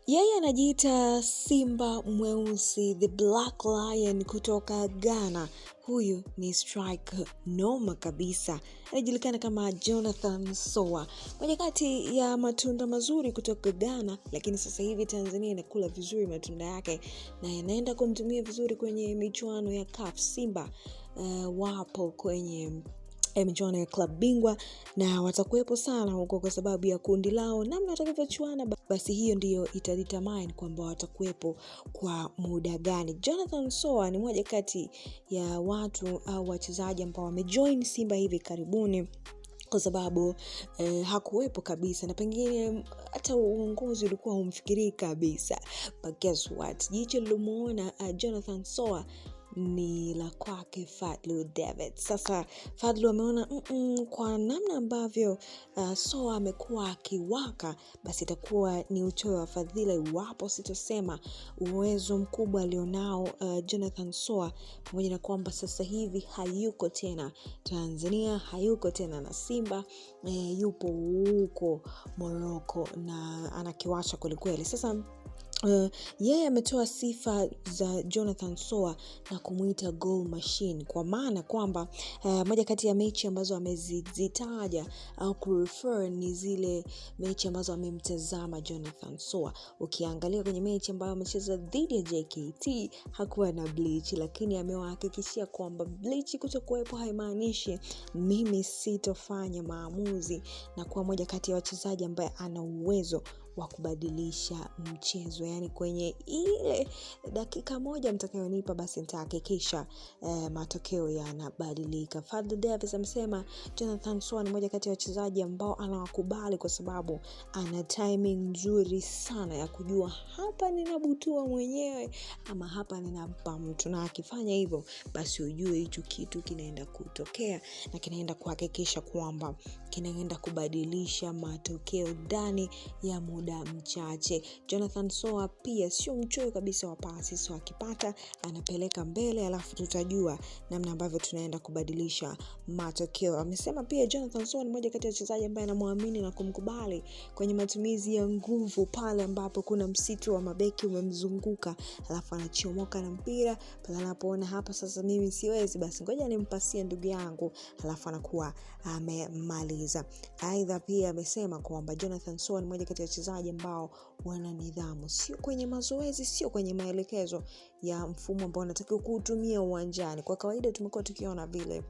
Yeye anajiita Simba Mweusi, the Black Lion kutoka Ghana. Huyu ni striker noma kabisa. Anajulikana kama Jonathan Soa. Moja kati ya matunda mazuri kutoka Ghana, lakini sasa hivi Tanzania inakula vizuri matunda yake na yanaenda kumtumia vizuri kwenye michuano ya CAF. Simba wapo kwenye michuano ya club bingwa na watakuwepo sana huko kwa sababu ya kundi lao namna watakavyochuana. Basi hiyo ndiyo itadetermine kwamba watakuwepo kwa muda gani. Jonathan Soa ni mmoja kati ya watu au wachezaji ambao wamejoin Simba hivi karibuni kwa sababu hakuwepo kabisa na pengine hata uongozi ulikuwa humfikirii kabisa. But guess what? Jicho lilomuona Jonathan Soa ni la kwake Fadlu David. Sasa Fadlu ameona kwa namna ambavyo Soa amekuwa akiwaka, basi itakuwa ni uchoyo wa fadhila iwapo sitosema uwezo mkubwa alionao Jonathan Soa, pamoja na kwamba sasa hivi hayuko tena Tanzania, hayuko tena na Simba, yupo huko Morocco na anakiwasha kweli. Sasa yeye ametoa sifa za Jonathan Soa na kumuita goal machine, kwa maana kwamba moja kati ya mechi ambazo amezitaja au kurefer ni zile mechi ambazo amemtazama Jonathan Soa. Ukiangalia kwenye mechi ambayo amecheza dhidi ya JKT hakuwa na bleach, lakini amewahakikishia kwamba bleach kutokuwepo haimaanishi mimi sitofanya maamuzi, na kuwa moja kati ya wachezaji ambaye ana uwezo wa kubadilisha mchezo. Yani kwenye ile dakika moja mtakayonipa, basi nitahakikisha matokeo yanabadilika. Fadlu Davis amesema Jonathan Soa ni moja kati ya wachezaji ambao anawakubali kwa sababu ana timing nzuri sana ya kujua hapa ninabutua mwenyewe ama hapa ninampa mtu, na akifanya hivyo basi ujue hicho kitu kinaenda kutokea na kinaenda kuhakikisha kwamba kinaenda kubadilisha matokeo ndani ya muda mchache. Jonathan Soa pia sio mchoyo kabisa wa pasi, so akipata anapeleka mbele, alafu tutajua namna ambavyo tunaenda kubadilisha matokeo. Amesema pia Jonathan Soa ni mmoja kati ya wachezaji ambaye anamwamini na kumkubali kwenye matumizi ya nguvu pale ambapo kuna msitu wa mabeki umemzunguka, alafu anachomoka na mpira pale anapoona hapa sasa mimi siwezi, basi ngoja nimpasie ndugu yangu, alafu anakuwa amemaliza. Aidha pia amesema kwamba Jonathan Soa ni mmoja kati ya wachezaji ambao wana nidhamu, sio kwenye mazoezi, sio kwenye maelekezo ya mfumo ambao anatakiwa kuutumia uwanjani. Kwa kawaida tumekuwa tukiona vile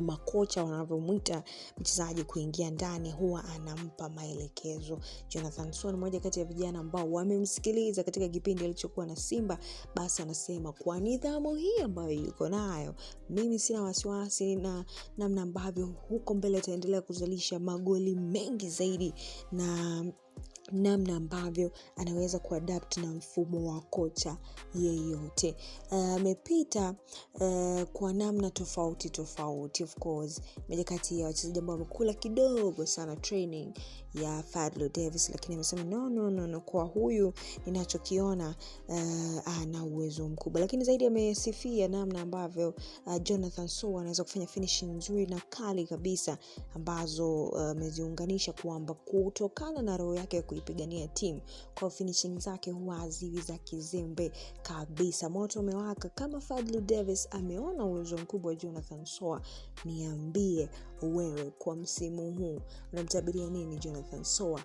makocha wanavyomuita mchezaji kuingia ndani huwa anampa maelekezo. Jonathan Soa ni mmoja kati ya vijana ambao wamemsikiliza katika kipindi alichokuwa na Simba, basi anasema kwa nidhamu hii ambayo yuko nayo, mimi sina wasiwasi na namna ambavyo huko mbele ataendelea kuzalisha magoli mengi zaidi na namna ambavyo anaweza kuadapt na mfumo wa kocha yeyote. Amepita kwa namna tofauti. Of course moja kati ya wachezaji ambao wamekula kidogo sana training ya Fadlu Davis, lakini amesema no, kwa huyu ninachokiona ana uwezo mkubwa. Lakini zaidi amesifia namna ambavyo Jonathan Soa anaweza kufanya finishing nzuri na kali kabisa ambazo ameziunganisha kwamba kutokana na roho yake ya kuipigania timu, kwa finishing zake huwa haziwi za kizembe kabisa. Moto umewaka. Kama Fadlu Davis ameona uwezo mkubwa wa Jonathan Soa, niambie wewe kwa msimu huu unamtabiria nini Jonathan Soa,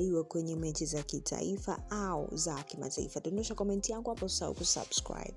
iwe kwenye mechi za kitaifa au za kimataifa? Dondosha komenti yako hapo, usahau kusubscribe.